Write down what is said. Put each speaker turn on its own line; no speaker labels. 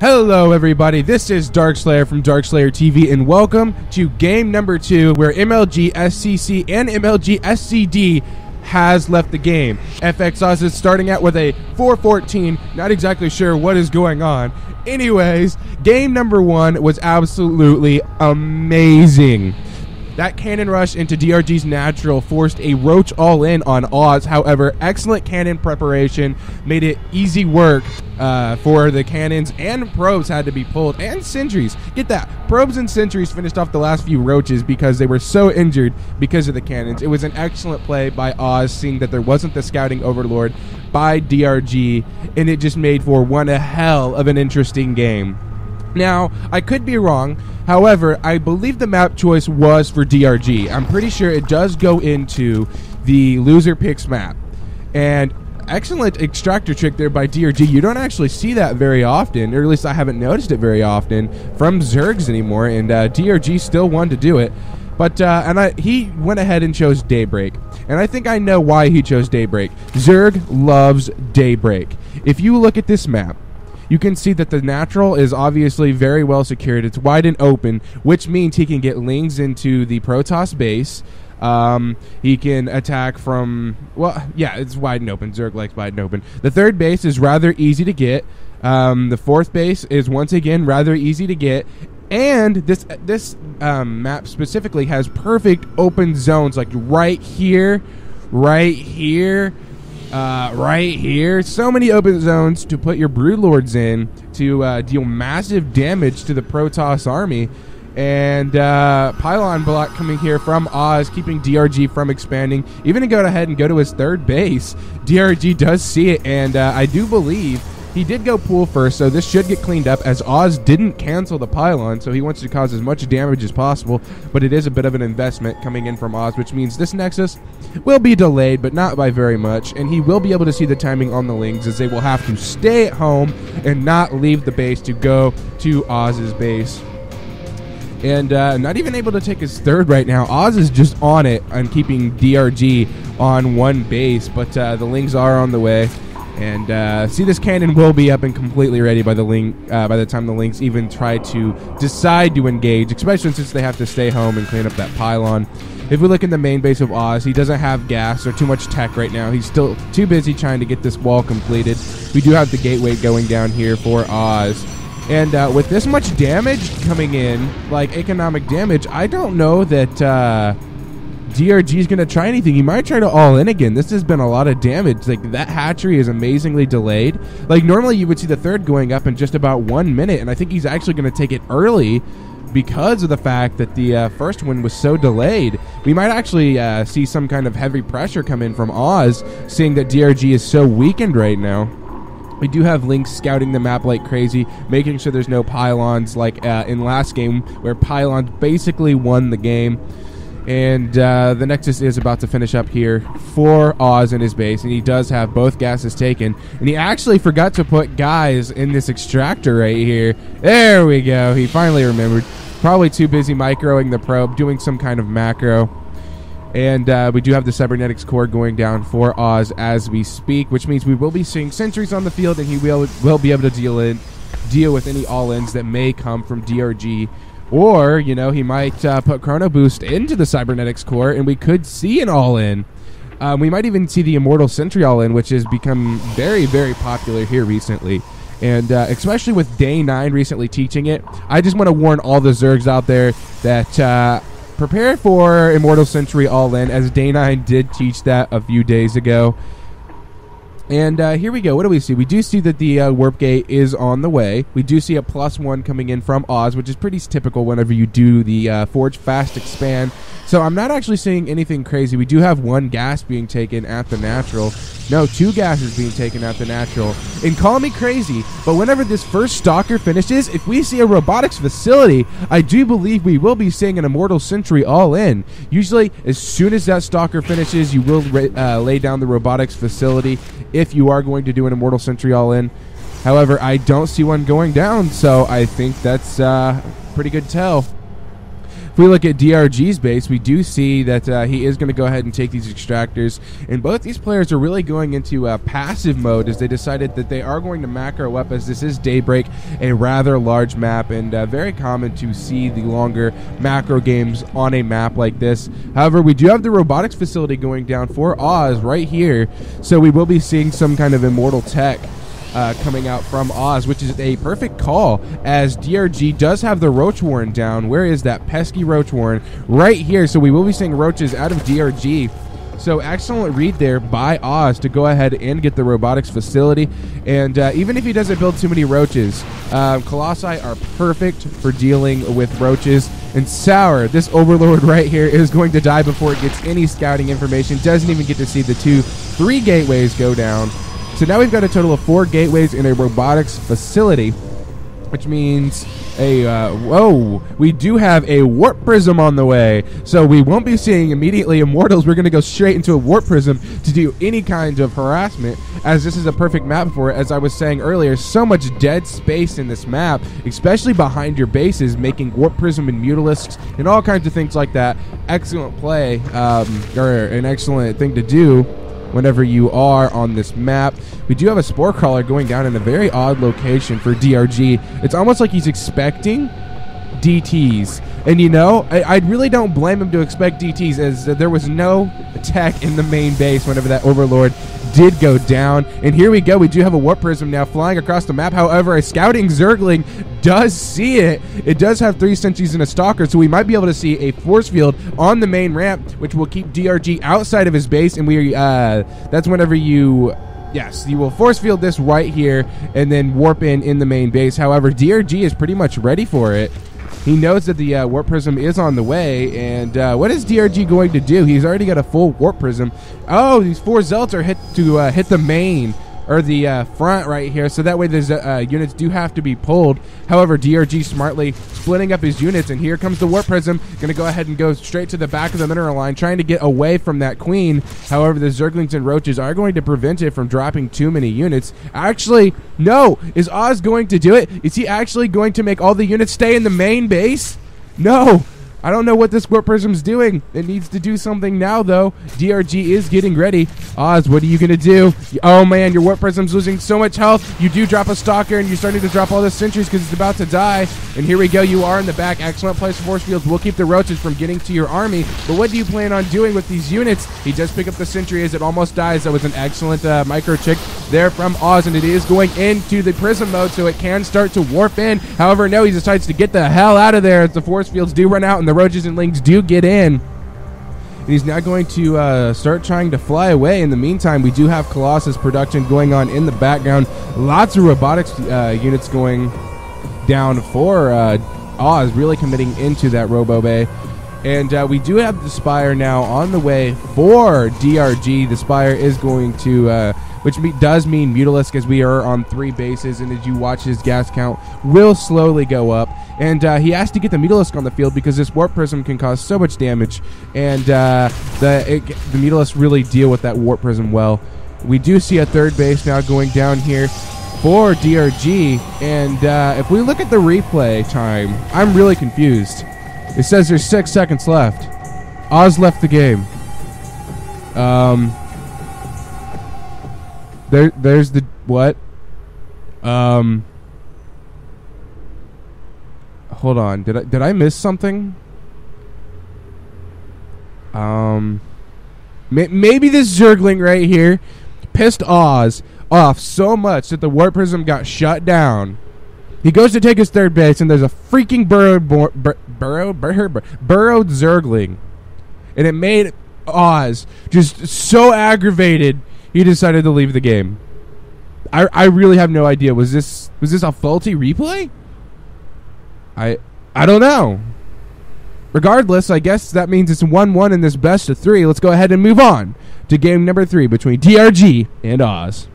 Hello everybody, this is Darkslayer from DarkslayerTV and welcome to game number 2 where MLG SCC and MLG SCD has left the game. FXOz is starting out with a 414, not exactly sure what is going on. Anyways, game number 1 was absolutely amazing. That cannon rush into DRG's natural forced a roach all-in on Oz. However, excellent cannon preparation made it easy work for the cannons, and probes had to be pulled, and sentries. Get that. Probes and sentries finished off the last few roaches because they were so injured because of the cannons. It was an excellent play by Oz, seeing that there wasn't the scouting overlord by DRG, and it just made for one hell of an interesting game. Now, I could be wrong. However, I believe the map choice was for DRG. I'm pretty sure it does go into the loser picks map. And excellent extractor trick there by DRG. You don't actually see that very often, or at least I haven't noticed it very often from Zergs anymore, and DRG still wanted to do it. But he went ahead and chose Daybreak. And I think I know why he chose Daybreak. Zerg loves Daybreak. If you look at this map, you can see that the natural is obviously very well secured. It's wide and open, which means he can get lings into the Protoss base. He can attack from, well, yeah, it's wide and open. Zerg likes wide and open. The third base is rather easy to get. The fourth base is once again rather easy to get. And this map specifically has perfect open zones, like right here, right here, right here. So many open zones to put your Broodlords in to deal massive damage to the Protoss army. And pylon block coming here from Oz, keeping DRG from expanding. Even to go ahead and go to his third base, DRG does see it, and I do believe he did go pool first, so this should get cleaned up, as Oz didn't cancel the pylon, so he wants to cause as much damage as possible, but it is a bit of an investment coming in from Oz, which means this Nexus will be delayed, but not by very much, and he will be able to see the timing on the Lings, as they will have to stay at home and not leave the base to go to Oz's base. And not even able to take his third right now. Oz is just on it and keeping DRG on one base, but the Lings are on the way. And see, this cannon will be up and completely ready by the time the Lynx even try to decide to engage, especially since they have to stay home and clean up that pylon. If we look in the main base of Oz, he doesn't have gas or too much tech right now. He's still too busy trying to get this wall completed. We do have the gateway going down here for Oz. And with this much damage coming in, like economic damage, I don't know that DRG is going to try anything. He might try to all in again. This has been a lot of damage. Like, that hatchery is amazingly delayed. Like, normally you would see the third going up in just about 1 minute, and I think he's actually going to take it early because of the fact that the first one was so delayed. We might actually see some kind of heavy pressure come in from Oz, seeing that DRG is so weakened right now. We do have Lynx scouting the map like crazy, making sure there's no pylons like in last game, where pylons basically won the game. And the Nexus is about to finish up here for Oz in his base, and he does have both gases taken. And he actually forgot to put guys in this extractor right here. There we go. He finally remembered. Probably too busy microing the probe, doing some kind of macro. And we do have the cybernetics core going down for Oz as we speak, which means we will be seeing sentries on the field, and he will be able to deal with any all-ins that may come from DRG. Or, you know, he might put Chrono Boost into the Cybernetics core, and we could see an all-in. We might even see the Immortal Sentry all-in, which has become very, very popular here recently. And especially with Day 9 recently teaching it, I just want to warn all the Zergs out there that prepare for Immortal Sentry all-in, as Day 9 did teach that a few days ago. And here we go. What do we see? We do see that the warp gate is on the way. We do see a +1 coming in from Oz, which is pretty typical whenever you do the Forge Fast Expand. So I'm not actually seeing anything crazy. We do have 1 gas being taken at the natural. No, 2 gases being taken at the natural. And call me crazy, but whenever this first Stalker finishes, if we see a robotics facility, I do believe we will be seeing an Immortal Sentry all in. Usually, as soon as that Stalker finishes, you will lay down the robotics facility if you are going to do an Immortal Sentry all in. However, I don't see one going down, so I think that's pretty good tell. If we look at DRG's base, we do see that he is going to go ahead and take these extractors. And both these players are really going into passive mode as they decided that they are going to macro up, as this is Daybreak, a rather large map, and very common to see the longer macro games on a map like this. However, we do have the robotics facility going down for Oz right here, so we will be seeing some kind of immortal tech coming out from Oz, which is a perfect call, as DRG does have the Roach Warren down. Where is that pesky Roach Warren? Right here. So we will be seeing roaches out of DRG. So excellent read there by Oz to go ahead and get the robotics facility. And even if he doesn't build too many roaches, Colossi are perfect for dealing with roaches. And Sour, this Overlord right here, is going to die before it gets any scouting information. Doesn't even get to see the 3 gateways go down. So now we've got a total of 4 gateways in a robotics facility, which means we do have a warp prism on the way. So we won't be seeing immediately immortals. We're going to go straight into a warp prism to do any kind of harassment, as this is a perfect map for it. As I was saying earlier, so much dead space in this map, especially behind your bases, making warp prism and mutalisks and all kinds of things like that. Excellent play, or an excellent thing to do whenever you are on this map. We do have a Spore Crawler going down in a very odd location for DRG. It's almost like he's expecting DTs. And you know, I really don't blame him to expect DTs, as there was no attack in the main base whenever that Overlord did go down. And here we go. We do have a Warp Prism now flying across the map. However, a scouting Zergling does see it. It does have 3 sentries and a Stalker, so we might be able to see a force field on the main ramp, which will keep DRG outside of his base. And that's whenever you... Yes, you will force field this right here and then warp in the main base. However, DRG is pretty much ready for it. He knows that the Warp Prism is on the way, and what is DRG going to do? He's already got a full Warp Prism. Oh, these 4 Zealots are hit the main, or the front right here, so that way these units do have to be pulled. However, DRG smartly splitting up his units, and here comes the Warp Prism. Going to go ahead and go straight to the back of the mineral line, trying to get away from that Queen. However, the Zerglings and Roaches are going to prevent it from dropping too many units. Actually, no. Is Oz going to do it? Is he actually going to make all the units stay in the main base? No. I don't know what this Warp Prism's doing. It needs to do something now, though. DRG is getting ready. Oz, what are you going to do? Oh, man, your Warp Prism's losing so much health. You do drop a Stalker, and you're starting to drop all the sentries because it's about to die. And here we go. You are in the back. Excellent place for force fields. We'll keep the roaches from getting to your army. But what do you plan on doing with these units? He does pick up the sentry as it almost dies. That was an excellent micro chick there from Oz, and it is going into the prism mode, so it can start to warp in. However, no, he decides to get the hell out of there as the force fields do run out and the roaches and lings do get in. And he's now going to start trying to fly away. In the meantime, we do have Colossus production going on in the background. Lots of robotics units going down for Oz, really committing into that Robo Bay. And we do have the Spire now on the way for DRG. The Spire is going to, which does mean Mutalisk, as we are on 3 bases, and as you watch, his gas count will slowly go up. And he has to get the Mutalisk on the field because this Warp Prism can cause so much damage. And the Mutalisk really deal with that Warp Prism well. We do see a 3rd base now going down here for DRG. And if we look at the replay time, I'm really confused. It says there's 6 seconds left. Oz left the game. There's the what? Hold on. Did I miss something? Maybe this Zergling right here pissed Oz off so much that the Warp Prism got shut down. He goes to take his 3rd base, and there's a freaking burrowed Zergling. And it made Oz just so aggravated, he decided to leave the game. I really have no idea. Was this a faulty replay? I don't know. Regardless, I guess that means it's 1-1 in this best of 3. Let's go ahead and move on to game number 3 between DRG and Oz.